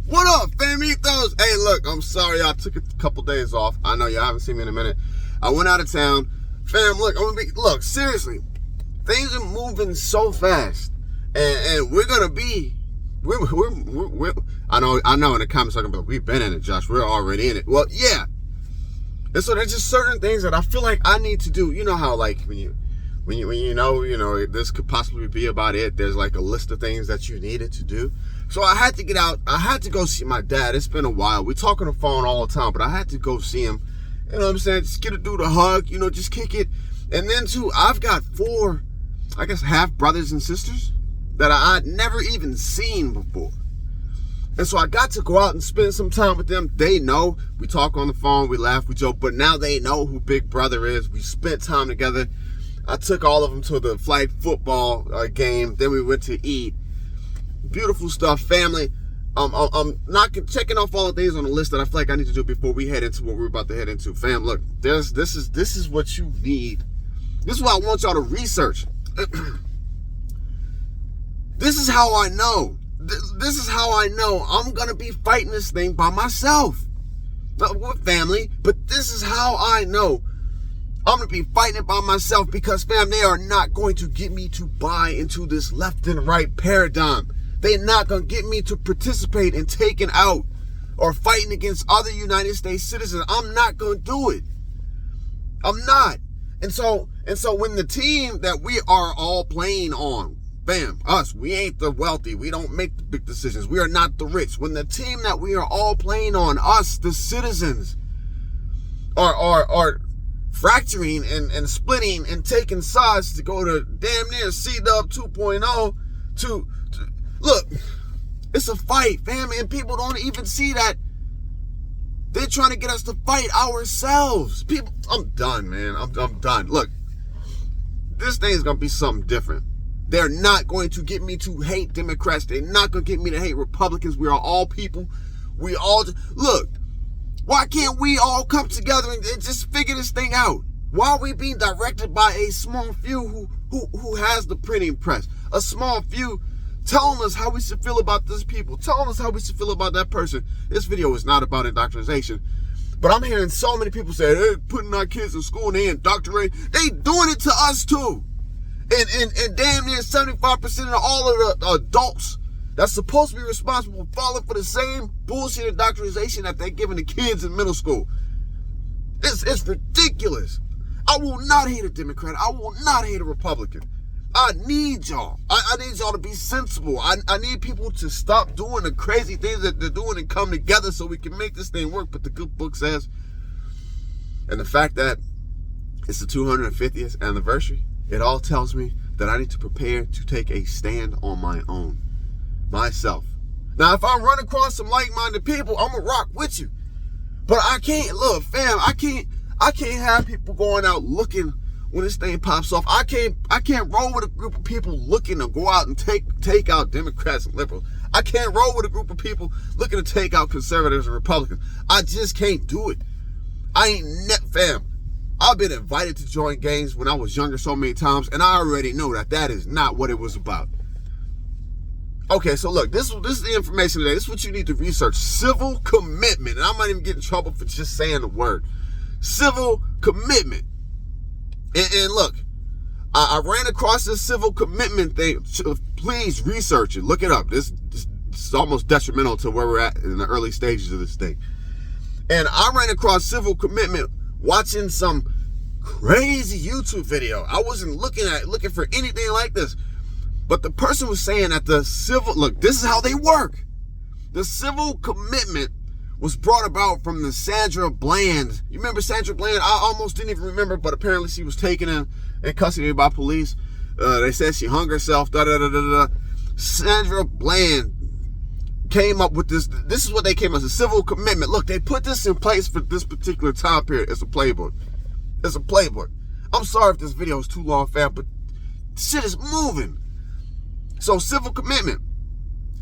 What up, famitos? Hey, look, I'm sorry I took a couple days off. I know y'all haven't seen me in a minute. I went out of town. Fam, look, seriously, things are moving so fast. And we're gonna be, I know in the comments talking about, we've been in it, Josh. We're already in it. Well, yeah. And so there's just certain things that I feel like I need to do. You know how, like, when you know, this could possibly be about it. There's like a list of things that you needed to do. So I had to get out. I had to go see my dad. It's been a while. We talk on the phone all the time, but I had to go see him. You know what I'm saying? Just get a dude a hug, you know, just kick it. And then too, I've got 4, I guess, half brothers and sisters that I'd never even seen before. And so I got to go out and spend some time with them. They know. We talk on the phone, we laugh, we joke, but now they know who Big Brother is. We spent time together. I took all of them to the flag football game. Then we went to eat. Beautiful stuff, family. I'm not checking off all the things on the list that I feel like I need to do before we head into what we're about to head into. Fam, look, this is what you need. This is what I want y'all to research. This is how I know. This is how I know I'm going to be fighting this thing by myself. Not with family, but this is how I know I'm going to be fighting it by myself because, fam, they are not going to get me to buy into this left and right paradigm. They're not going to get me to participate in taking out or fighting against other United States citizens. I'm not going to do it. I'm not. And so when the team that we are all playing on, bam, us, we ain't the wealthy. We don't make the big decisions. We are not the rich. When the team that we are all playing on, us, the citizens, are fracturing and splitting and taking sides to go to damn near C-Dub 2.0 to look, it's a fight, fam, and people don't even see that. They're trying to get us to fight ourselves. People, I'm done, man. I'm done. Look, this thing is going to be something different. They're not going to get me to hate Democrats. They're not going to get me to hate Republicans. We are all people. We all, look, why can't we all come together and just figure this thing out? Why are we being directed by a small few who has the printing press? A small few telling us how we should feel about this people, telling us how we should feel about that person. This video is not about indoctrination, but I'm hearing so many people say, they're putting our kids in school and they indoctrinating. They doing it to us too. And damn near 75% of all of the adults that's supposed to be responsible for falling for the same bullshit indoctrination that they're giving the kids in middle school. It's ridiculous. I will not hate a Democrat. I will not hate a Republican. I need y'all. I need y'all to be sensible. I need people to stop doing the crazy things that they're doing and come together so we can make this thing work. But the good book says, and the fact that it's the 250th anniversary, it all tells me that I need to prepare to take a stand on my own, myself. Now, if I run across some like-minded people, I'm gonna rock with you. But I can't, look, fam, I can't have people going out looking when this thing pops off. I can't roll with a group of people looking to go out and take out Democrats and liberals. I can't roll with a group of people looking to take out conservatives and Republicans. I just can't do it. Fam, I've been invited to join gangs when I was younger so many times, and I already know that is not what it was about. Okay, so look, this is the information today. This is what you need to research. Civil commitment. And I might even get in trouble for just saying the word. Civil commitment. And look, I ran across this civil commitment thing. Please research it. Look it up. This is almost detrimental to where we're at in the early stages of this thing. And I ran across civil commitment watching some crazy YouTube video. I wasn't looking for anything like this. But the person was saying that look, this is how they work. The civil commitment was brought about from the Sandra Bland. You remember Sandra Bland? I almost didn't even remember, but apparently she was taken in custody by police. They said she hung herself. Sandra Bland came up with this. This is what they came up with, a civil commitment. Look, they put this in place for this particular time period. It's a playbook. It's a playbook. I'm sorry if this video is too long, fam, but shit is moving. So civil commitment.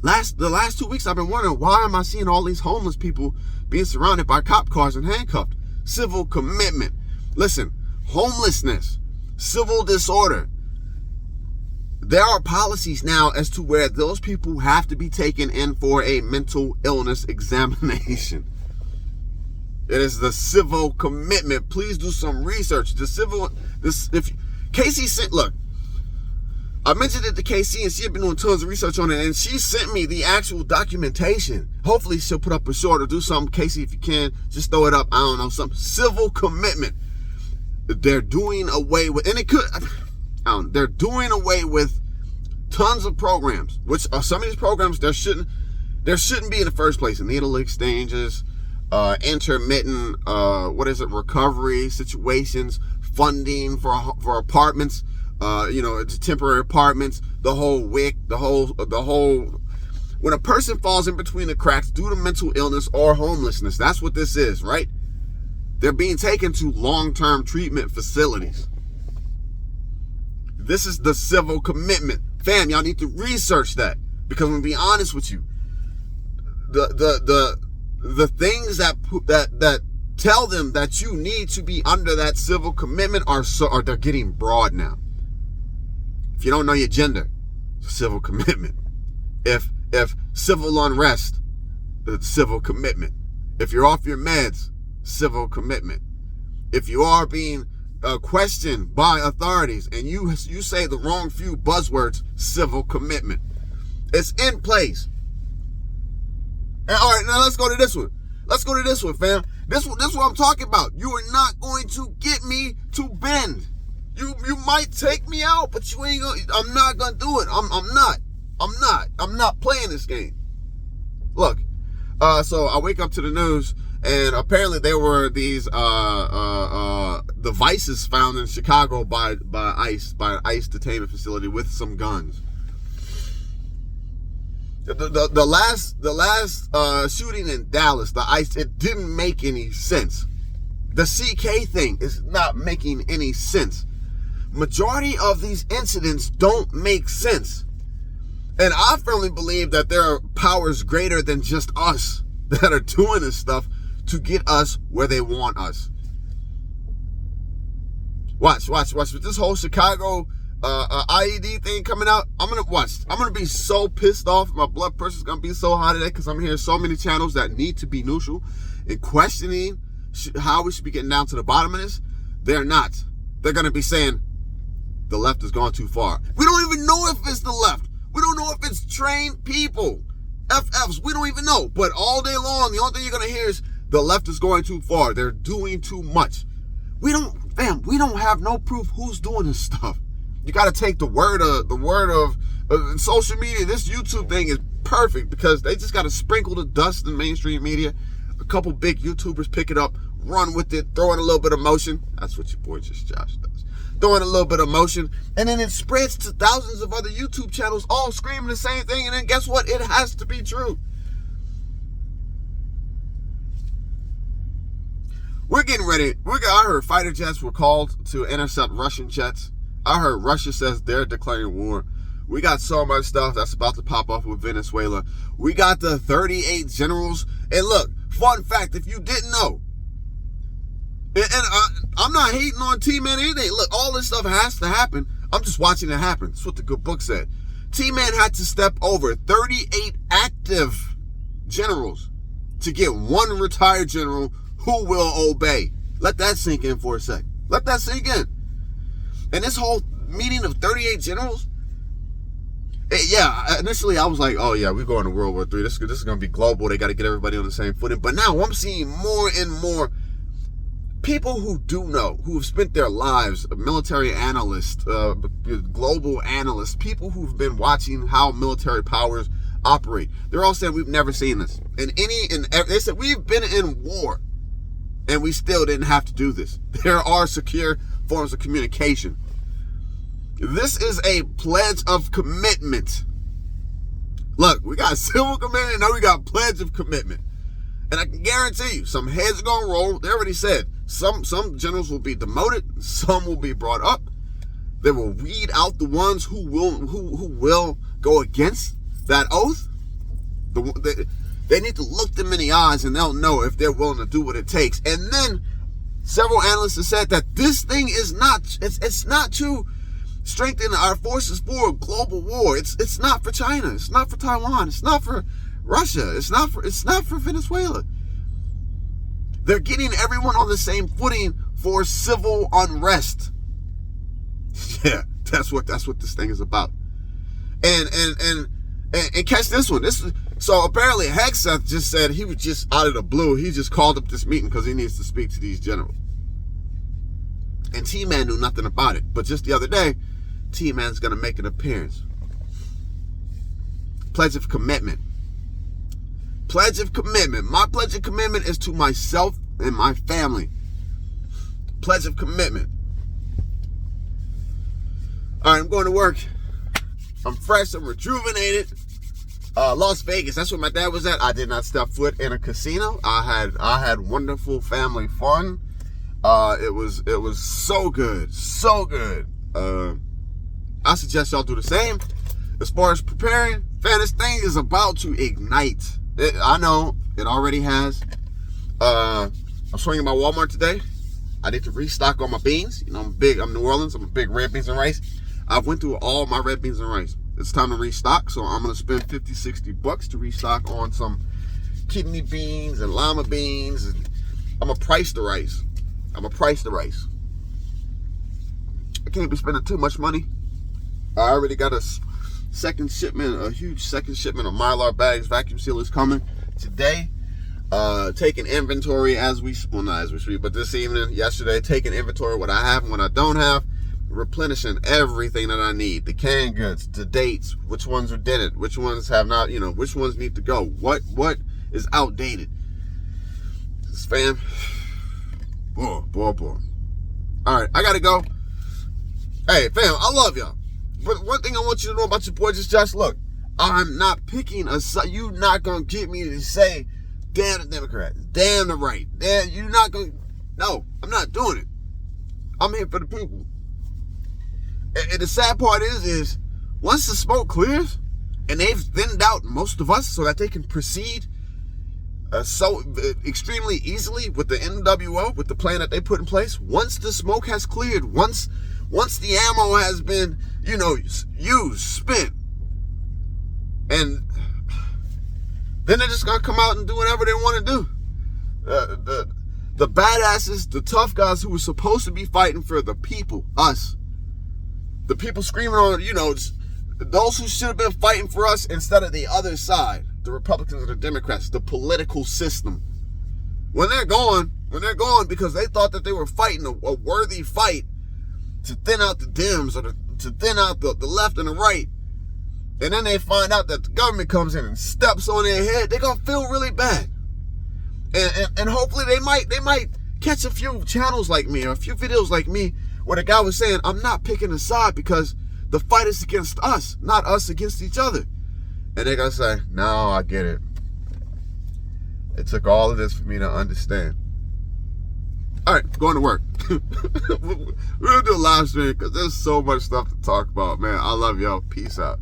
The last 2 weeks I've been wondering, why am I seeing all these homeless people being surrounded by cop cars and handcuffed? Civil commitment. Listen, homelessness, civil disorder, there are policies now as to where those people have to be taken in for a mental illness examination. It is the civil commitment. Please do some research. Casey sent, look, I mentioned it to Casey and she had been doing tons of research on it, and she sent me the actual documentation. Hopefully she'll put up a short or do something. Casey, if you can, just throw it up. I don't know, some civil commitment. They're doing away with, and it could, they're doing away with tons of programs, which are some of these programs there shouldn't be in the first place. Needle exchanges, intermittent, recovery situations, funding for apartments, temporary apartments, the whole WIC, the whole, when a person falls in between the cracks due to mental illness or homelessness, that's what this is, right? They're being taken to long-term treatment facilities. This is the civil commitment. Fam, y'all need to research that, because I'm gonna be honest with you. The things that tell them that you need to be under that civil commitment are they're getting broad now. If you don't know your gender, civil commitment. If civil unrest, civil commitment. If you're off your meds, civil commitment. If you are being questioned by authorities and you say the wrong few buzzwords, civil commitment. It's in place. And all right, now let's go to this one. Fam. This is what I'm talking about. You are not going to get me to bend. You might take me out, but you ain't gonna. I'm not gonna do it. I'm not playing this game. Look, so I wake up to the news, and apparently there were these devices found in Chicago by an ICE detainment facility with some guns. The last shooting in Dallas, the ICE, it didn't make any sense. The CK thing is not making any sense. Majority of these incidents don't make sense. And I firmly believe that there are powers greater than just us that are doing this stuff to get us where they want us. Watch. With this whole Chicago IED thing coming out, I'm gonna be so pissed off. My blood pressure's gonna be so high today, because I'm hearing so many channels that need to be neutral and questioning how we should be getting down to the bottom of this. They're not. They're gonna be saying the left has gone too far. We don't even know if it's the left. We don't know if it's trained people, FFs. We don't even know. But all day long, the only thing you're gonna hear is the left is going too far. They're doing too much. We don't have no proof who's doing this stuff. You got to take the word of social media. This YouTube thing is perfect, because they just got to sprinkle the dust in mainstream media. A couple big YouTubers pick it up, run with it, throw in a little bit of motion. That's what your boy Just Josh does. Throw in a little bit of motion, and then it spreads to thousands of other YouTube channels all screaming the same thing, and then guess what? It has to be true. We're getting ready. I heard fighter jets were called to intercept Russian jets. I heard Russia says they're declaring war. We got so much stuff that's about to pop up with Venezuela. We got the 38 generals. And look, fun fact, if you didn't know, I'm not hating on T-Man or anything. Look, all this stuff has to happen. I'm just watching it happen. That's what the good book said. T-Man had to step over 38 active generals to get one retired general who will obey. Let that sink in for a sec. Let that sink in. And this whole meeting of 38 generals, initially I was like, oh yeah, we're going to World War III. This is going to be global. They got to get everybody on the same footing. But now I'm seeing more and more people who do know, who have spent their lives, military analysts, global analysts, people who've been watching how military powers operate. They're all saying we've never seen this. They said we've been in war and we still didn't have to do this. There are secure forms of communication. This is a pledge of commitment. Look, we got civil commitment, now we got pledge of commitment. And I can guarantee you, some heads are gonna roll. They already said some generals will be demoted, some will be brought up. They will weed out the ones who will go against that oath. They need to look them in the eyes, and they'll know if they're willing to do what it takes. And then several analysts have said that this thing is not, it's not to strengthen our forces for a global war. It's not for China. It's not for Taiwan. It's not for Russia. It's not for Venezuela. They're getting everyone on the same footing for civil unrest. Yeah, that's what this thing is about. And catch this one. So apparently Hegseth just said he was just out of the blue. He just called up this meeting because he needs to speak to these generals. And T-Man knew nothing about it. But just the other day, T-Man's going to make an appearance. Pledge of commitment. Pledge of commitment. My pledge of commitment is to myself and my family. Pledge of commitment. All right, I'm going to work. I'm fresh. I'm rejuvenated. Las Vegas. That's where my dad was at. I did not step foot in a casino. I had wonderful family fun. It was so good, so good. I suggest y'all do the same. As far as preparing, man, this thing is about to ignite. I know it already has. I'm swinging by Walmart today. I need to restock on my beans. You know, I'm New Orleans. I'm a big red beans and rice. I went through all my red beans and rice. It's time to restock, so I'm going to spend $50-$60 to restock on some kidney beans and lima beans, and I'm going to price the rice. I can't be spending too much money. I already got a second shipment, a huge second shipment of Mylar bags, vacuum sealers coming today. Taking inventory not as we speak, but this evening, yesterday, taking inventory of what I have and what I don't have. Replenishing everything that I need, the canned goods, the dates, which ones are dented, which ones have not, which ones need to go, what is outdated. This fam, boy. All right, I gotta go. Hey fam, I love y'all, but one thing I want you to know about your boy Just Josh, look, I'm not picking a side. You not gonna get me to say, damn the Democrats, damn the right, damn, you're not gonna, no, I'm not doing it. I'm here for the people. And the sad part is once the smoke clears and they've thinned out most of us so that they can proceed so extremely easily with the NWO, with the plan that they put in place, once the smoke has cleared, once the ammo has been, used, spent, and then they're just going to come out and do whatever they want to do. The badasses, the tough guys who were supposed to be fighting for the people, us, the people screaming on, those who should have been fighting for us instead of the other side, the Republicans and the Democrats, the political system. When they're gone because they thought that they were fighting a worthy fight to thin out the Dems or to thin out the left and the right, and then they find out that the government comes in and steps on their head, they're going to feel really bad. And hopefully they might catch a few channels like me or a few videos like me where the guy was saying, I'm not picking a side because the fight is against us, not us against each other. And they're going to say, no, I get it. It took all of this for me to understand. All right, going to work. We're going to do a live stream because there's so much stuff to talk about, man. I love y'all. Peace out.